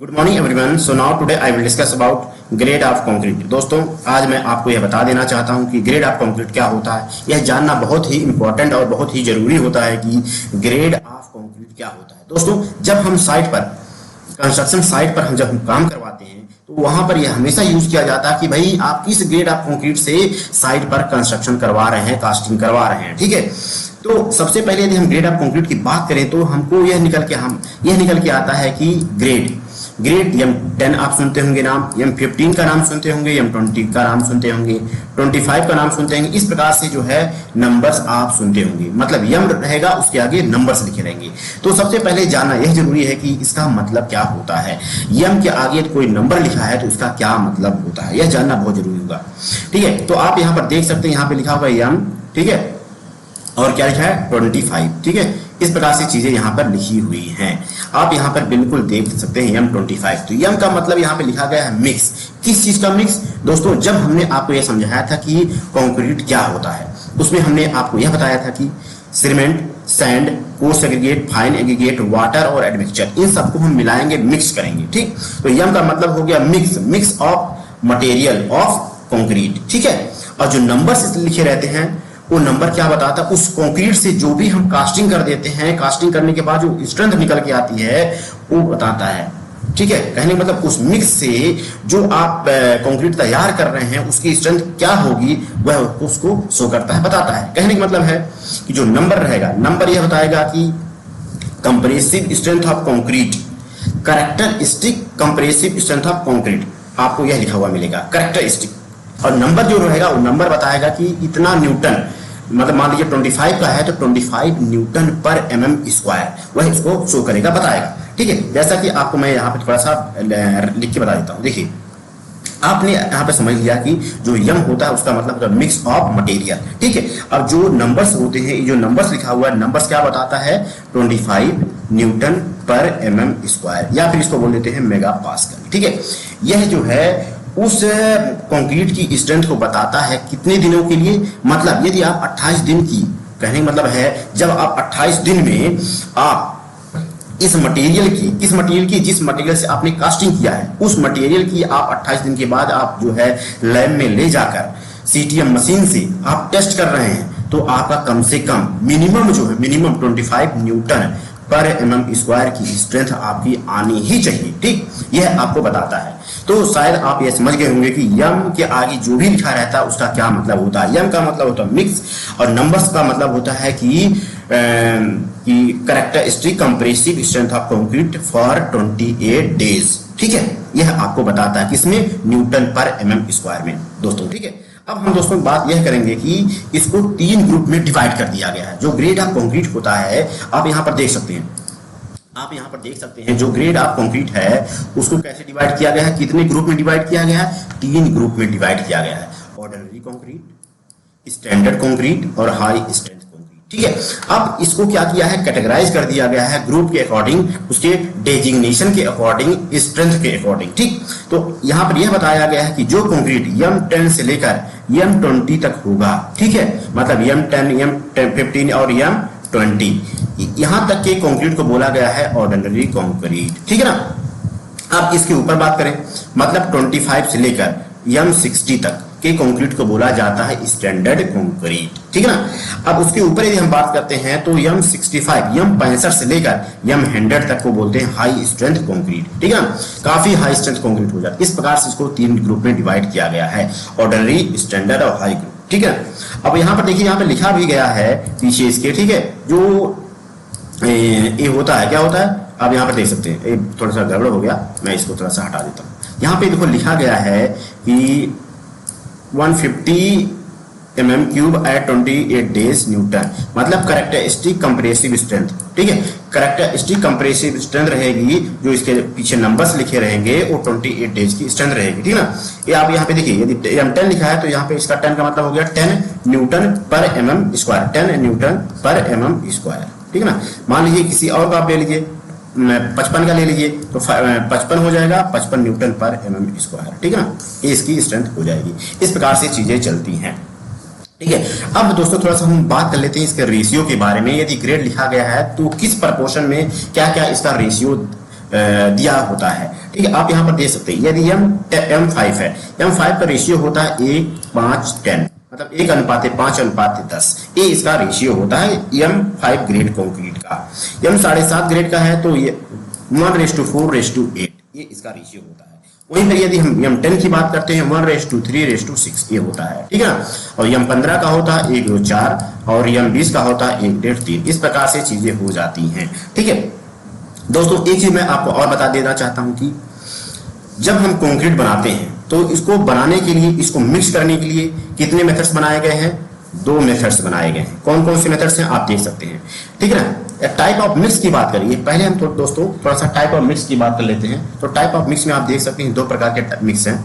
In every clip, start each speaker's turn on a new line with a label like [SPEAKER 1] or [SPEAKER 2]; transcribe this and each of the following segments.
[SPEAKER 1] Good morning everyone. So now today I will discuss about grade of concrete. दोस्तों, आज मैं आपको यह बता देना चाहता हूं कि ग्रेड ऑफ कंक्रीट क्या होता है। यह जानना बहुत ही इंपॉर्टेंट और बहुत ही जरूरी होता है कि ग्रेड ऑफ कंक्रीट क्या होता है। दोस्तों, जब हम साइट पर कंस्ट्रक्शन साइट पर जब हम काम करवाते हैं तो वहां पर यह हमेशा यूज किया जाता है कि भाई आप किस ग्रेड ऑफ कंक्रीट से साइट पर कंस्ट्रक्शन करवा रहे हैं, कास्टिंग करवा रहे हैं। ठीक है, तो सबसे पहले यदि हम ग्रेड ऑफ कंक्रीट की बात करें तो हमको यह निकल के आता है कि ग्रेड M10 आप सुनते होंगे नाम, M15 का नाम सुनते होंगे, M20 का नाम सुनते होंगे, 25 का नाम सुनते होंगे। इस प्रकार से जो है नंबर्स आप सुनते होंगे। मतलब M रहेगा, उसके आगे नंबर्स लिखे रहेंगे। तो सबसे पहले जानना यह जरूरी है कि इसका मतलब क्या होता है। M के आगे कोई नंबर लिखा है तो उसका क्या मतलब होता है, यह जानना बहुत जरूरी होगा। ठीक है, तो आप यहाँ पर देख सकते हैं, यहाँ पे लिखा हुआ M, ठीक है, और क्या लिखा है 25। ठीक है, इस प्रकार से चीजें यहाँ पर लिखी हुई हैं। आप यहाँ पर बिल्कुल देख सकते हैं M25। तो M का मतलब यहाँ पे लिखा गया है मिक्स। किस चीज का मिक्स? दोस्तों, जब हमने आपको यह समझाया था कि कंक्रीट क्या होता है, उसमें हमने आपको यह बताया था कि cement, sand, coarse aggregate, fine aggregate, water और एडमिक्सचर, इन सबको हम मिलाएंगे, मिक्स करेंगे। ठीक, तो M का मतलब हो गया mix of material of concrete. ठीक है, और जो नंबर्स लिखे रहते हैं वो नंबर क्या बताता है, उस कंक्रीट से जो भी हम कास्टिंग कर देते हैं, कास्टिंग करने के बाद जो स्ट्रेंथ निकल के आती है वो बताता है। ठीक है, कहने का मतलब उस मिक्स से जो आप कंक्रीट तैयार कर रहे हैं उसकी स्ट्रेंथ क्या होगी वह उसको शो करता है, बताता है। कहने का मतलब है कि जो नंबर रहेगा, नंबर यह बताएगा कि compressive strength of concrete, characteristic compressive strength of concrete, आपको यह लिखा हुआ मिलेगा कैरेक्टरिस्टिक। और नंबर जो रहेगा वो नंबर बताएगा कि इतना न्यूटन, मतलब मान लीजिए 25 का है तो 25 न्यूटन पर mm², वह इसको शो करेगा, बताएगा। ठीक है, जैसा कि आपको मैं यहाँ पे थोड़ा सा लिख के बता देता हूँ। देखिए, आपने यहाँ पे समझ लिया कि जो M होता है उसका मतलब होता है मिक्स ऑफ मटेरियल। ठीक है, अब जो नंबर्स होते हैं, जो नंबर्स लिखा हुआ है, नंबर्स क्या बताता है 25 न्यूटन पर mm², या फिर इसको बोल देते हैं मेगा पास्कल। ठीक है, यह जो है उस कंक्रीट की स्ट्रेंथ को बताता है कितने दिनों के लिए। मतलब यदि आप 28 दिन की, कहने का मतलब है जब आप 28 दिन में आप इस मटेरियल की, किस मटेरियल की, जिस मटेरियल से आपने कास्टिंग किया है उस मटेरियल की आप 28 दिन के बाद आप जो है लैब में ले जाकर CTM मशीन से आप टेस्ट कर रहे हैं तो आपका कम से कम मिनिमम जो है 25 न्यूटन पर mm² की स्ट्रेंथ आपकी आनी ही चाहिए। ठीक, यह आपको बताता है। तो शायद आप ये समझ गए होंगे कि M के आगे जो भी लिखा रहता है उसका क्या मतलब होता है। M का मतलब होता है मिक्स, और नंबर्स का मतलब होता है कि characteristic compressive strength of concrete for 28 days. ठीक है, यह आपको बताता है किसमें, न्यूटन पर mm² में। दोस्तों, ठीक है, अब हम दोस्तों बात यह करेंगे कि इसको 3 ग्रुप में डिवाइड कर दिया गया है। जो ग्रेड ऑफ कंक्रीट होता है, आप यहाँ पर देख सकते हैं, जो ग्रेड ऑफ कंक्रीट है उसको कैसे डिवाइड किया गया है, कितने ग्रुप में डिवाइड किया गया है, 3 ग्रुप में डिवाइड किया गया है। ऑर्डिनरी कंक्रीट, स्टैंडर्ड कंक्रीट और हाई स्ट्रेंथ कंक्रीट। ठीक है, अब इसको क्या किया है, कैटेगराइज कर दिया गया है ग्रुप के अकॉर्डिंग, उसके डेजिग्नेशन के अकॉर्डिंग, स्ट्रेंथ के अकॉर्डिंग। ठीक, तो यहाँ पर यह बताया गया है कि जो कंक्रीट M10 से लेकर M20 तक होगा, ठीक है, मतलब M10, M15 और M20, यहां तक के कंक्रीट को बोला गया है ऑर्डिनरी कंक्रीट। ठीक है ना। अब इसके ऊपर बात करें, मतलब 25 से लेकर M60 तक के कंक्रीट को बोला जाता है स्टैंडर्ड कंक्रीट। ठीक है ना। अब उसके ऊपर यदि हम बात करते हैं तो M65, M65 से लेकर M100 तक को बोलते हैं हाई स्ट्रेंथ कंक्रीट। ठीक है ना, काफी हाई स्ट्रेंथ कंक्रीट हो जाता है। इस प्रकार से इसको 3 ग्रुप में डिवाइड किया गया है, ऑर्डिनरी, स्टैंडर्ड और हाई ग्रुप। ठीक है, अब यहाँ पर देखिए, यहाँ पे लिखा भी गया है पीछे इसके। ठीक है, जो ये होता है, क्या होता है, आप यहाँ पर देख सकते हैं, ये थोड़ा सा गड़बड़ हो गया, मैं इसको थोड़ा सा हटा देता हूँ। यहाँ पे देखो लिखा गया है कि 150 mm³ एट 28 डेज न्यूटन, मतलब कैरेक्टरिस्टिक कंप्रेसिव स्ट्रेंथ। ठीक है, कैरेक्टरिस्टिक कंप्रेसिव स्ट्रेंथ रहेगी, जो इसके पीछे नंबर्स लिखे रहेंगे वो 28 डेज की स्ट्रेंथ रहेगी। ठीक है ना। ये आप यहाँ पे देखिए, यदि M10 लिखा है तो यहाँ पे इसका 10 का मतलब हो गया 10 न्यूटन पर mm², 10 न्यूटन पर mm²। ठीक है ना। मान लीजिए किसी और का आप ले लीजिए, 55 का ले लीजिए तो 55 हो जाएगा, 55 न्यूटन पर mm²। ठीक है ना, ये इसकी स्ट्रेंथ हो जाएगी। इस प्रकार से चीजें चलती हैं। ठीक है, अब दोस्तों थोड़ा सा हम बात कर लेते हैं इसके रेशियो के बारे में। यदि ग्रेड लिखा गया है तो किस प्रपोर्शन में क्या क्या इसका रेशियो दिया होता है। ठीक है, आप यहाँ पर देख सकते हैं यदि M5 है, M5 का रेशियो होता है 1:5:10, मतलब 1:5:10, ये इसका रेशियो होता है M5 ग्रेड कंक्रीट का। M 7.5 ग्रेड का है तो ये 1:4:8 ये इसका रेशियो होता है। वहीं पर यदि हम M10 की बात करते हैं 1:3:6 ये होता है। ठीक है ना, और M15 का होता है 1:4 और M20 का होता है 1:3। इस प्रकार से चीजें हो जाती हैं। ठीक है दोस्तों, एक चीज मैं आपको और बता देना चाहता हूं कि जब हम कंक्रीट बनाते हैं तो इसको बनाने के लिए, इसको मिक्स करने के लिए कितने मेथड्स बनाए गए हैं? 2 मेथड्स बनाए गए हैं। कौन कौन से मेथड्स हैं आप देख सकते हैं। ठीक है ना, टाइप ऑफ मिक्स की बात करिए। पहले हम दोस्तों थोड़ा सा टाइप ऑफ मिक्स की बात कर लेते हैं। तो टाइप ऑफ मिक्स में आप देख सकते हैं 2 प्रकार के मिक्स हैं,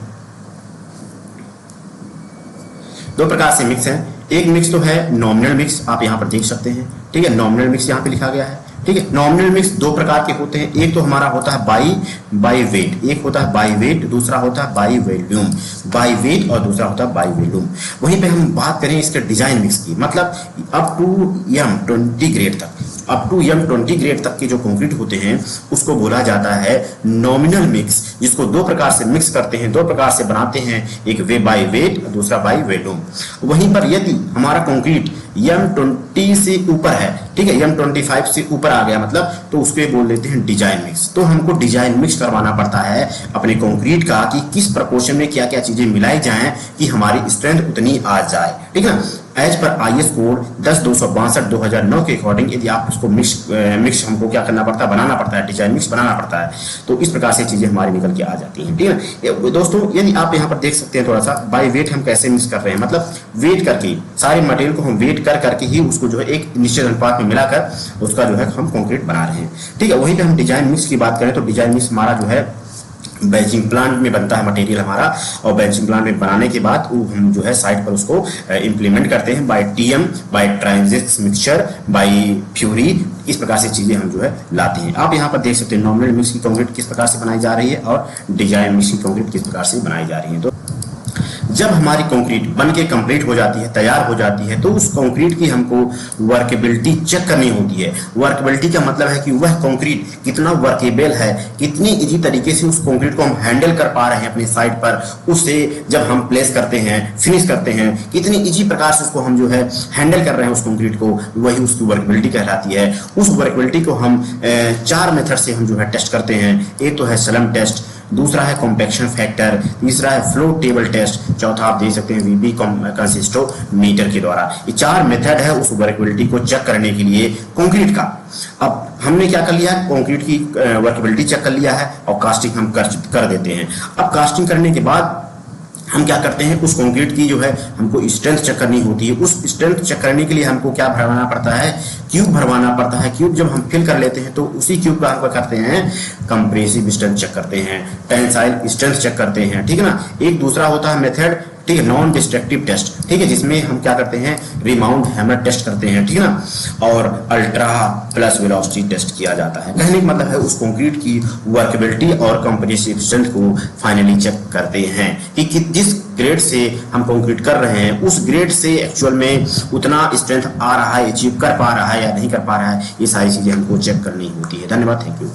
[SPEAKER 1] 2 प्रकार से मिक्स हैं। एक मिक्स तो है नॉमिनल मिक्स, आप यहाँ पर देख सकते हैं। ठीक है, नॉमिनल मिक्स यहाँ पे लिखा गया है। ठीक है, नॉमिनल मिक्स 2 प्रकार के होते हैं। एक तो हमारा होता है बाई वेट, एक होता है बाई वेट, दूसरा होता है बाई वॉल्यूम। बाई वेट और दूसरा होता है बाई वॉल्यूम। वहीं पे हम बात करें इसके डिजाइन मिक्स की, मतलब अप टू M20 ग्रेड तक, अप टू M20 ग्रेड तक के जो कंक्रीट होते हैं उसको बोला जाता है नॉमिनल मिक्स, जिसको 2 प्रकार से मिक्स करते हैं, 2 प्रकार से बनाते हैं, एक वे बाई वेट और दूसरा बाई वॉल्यूम। वहीं पर यदि हमारा कंक्रीट M20 से ऊपर है, ठीक है, M25 से ऊपर आ गया मतलब, तो उसको बोल देते हैं डिजाइन मिक्स। तो हमको डिजाइन मिक्स करवाना पड़ता है अपने कंक्रीट का कि किस प्रपोर्शन में क्या क्या चीजें मिलाई जाएं कि हमारी स्ट्रेंथ उतनी आ जाए। ठीक है, एज पर IS कोड 10-262/2009 के अकॉर्डिंग यदि आप उसको मिक्स हमको क्या करना पड़ता है, बनाना पड़ता है, डिजाइन मिक्स बनाना पड़ता है। तो इस प्रकार से चीजें हमारी निकल के आ जाती हैं। ठीक है दोस्तों, यदि आप यहाँ पर देख सकते हैं थोड़ा सा बाय वेट हम कैसे मिक्स कर रहे हैं, मतलब वेट करके सारे मटेरियल को हम वेट करके ही उसको जो है एक निश्चित अनुपात में मिलाकर उसका जो है हम कंक्रीट बना रहे हैं। ठीक है, वहीं पे हम डिजाइन मिक्स की बात करें तो डिजाइन मिक्स हमारा जो है बेंचिंग प्लांट में बनता है मटेरियल हमारा, और बेंचिंग प्लांट में बनाने के बाद हम जो है साइट पर उसको इंप्लीमेंट करते हैं by TM, by transit mixture, by fury. इस प्रकार से चीजें हम जो है लाते हैं। आप यहाँ पर देख सकते हैं नॉमिनल मिक्स की कंक्रीट किस प्रकार से बनाई जा रही है और डिजाइन मिक्स की कंक्रीट किस प्रकार से बनाई जा रही है। तो जब हमारी कंक्रीट बन के कंप्लीट हो जाती है, तैयार हो जाती है, तो उस कंक्रीट की हमको वर्केबिलिटी चेक करनी होती है। वर्केबिलिटी का मतलब है कि वह कंक्रीट कितना वर्केबल है, कितनी इजी तरीके से उस कंक्रीट को हम हैंडल कर पा रहे हैं अपनी साइट पर, उससे जब हम प्लेस करते हैं, फिनिश करते हैं, कितनी इजी प्रकार से उसको हम जो है हैंडल कर रहे हैं उस कंक्रीट को, वही उसकी वर्केबिलिटी कहलाती है। उस वर्केबिलिटी को हम 4 मेथड से हम जो है टेस्ट करते हैं। एक तो है सलम टेस्ट, दूसरा है कॉम्पैक्शन फैक्टर, तीसरा है फ्लो टेबल टेस्ट, चौथा आप देख सकते हैं VB कंसिस्टोमीटर के द्वारा। ये 4 मेथड है उस वर्केबिलिटी को चेक करने के लिए कंक्रीट का। अब हमने क्या कर लिया, कंक्रीट की वर्केबिलिटी चेक कर लिया है और कास्टिंग हम कर देते हैं। अब कास्टिंग करने के बाद हम क्या करते हैं, उस कंक्रीट की जो है हमको स्ट्रेंथ चेक करनी होती है। उस स्ट्रेंथ चेक करने के लिए हमको क्या भरवाना पड़ता है, क्यूब भरवाना पड़ता है। क्यूब जब हम फिल कर लेते हैं तो उसी क्यूब का हम करते हैं कंप्रेसिव स्ट्रेंथ चेक करते हैं, टेंसाइल स्ट्रेंथ चेक करते हैं। ठीक है ना, एक दूसरा होता है मेथड, ठीक है, नॉन डिस्ट्रक्टिव टेस्ट, ठीक है, जिसमें हम क्या करते हैं रिमाउंट हैमर टेस्ट करते हैं। ठीक है ना, और अल्ट्रा प्लस वेलोसिटी टेस्ट किया जाता है। कहने का मतलब है उस कंक्रीट की वर्केबिलिटी और कंप्रेसिव स्ट्रेंथ को फाइनली चेक करते हैं कि जिस ग्रेड से हम कंक्रीट कर रहे हैं उस ग्रेड से एक्चुअल में उतना स्ट्रेंथ आ रहा है, अचीव कर पा रहा है या नहीं कर पा रहा है। ये सारी चीजें हमको चेक करनी होती है। धन्यवाद, थैंक यू।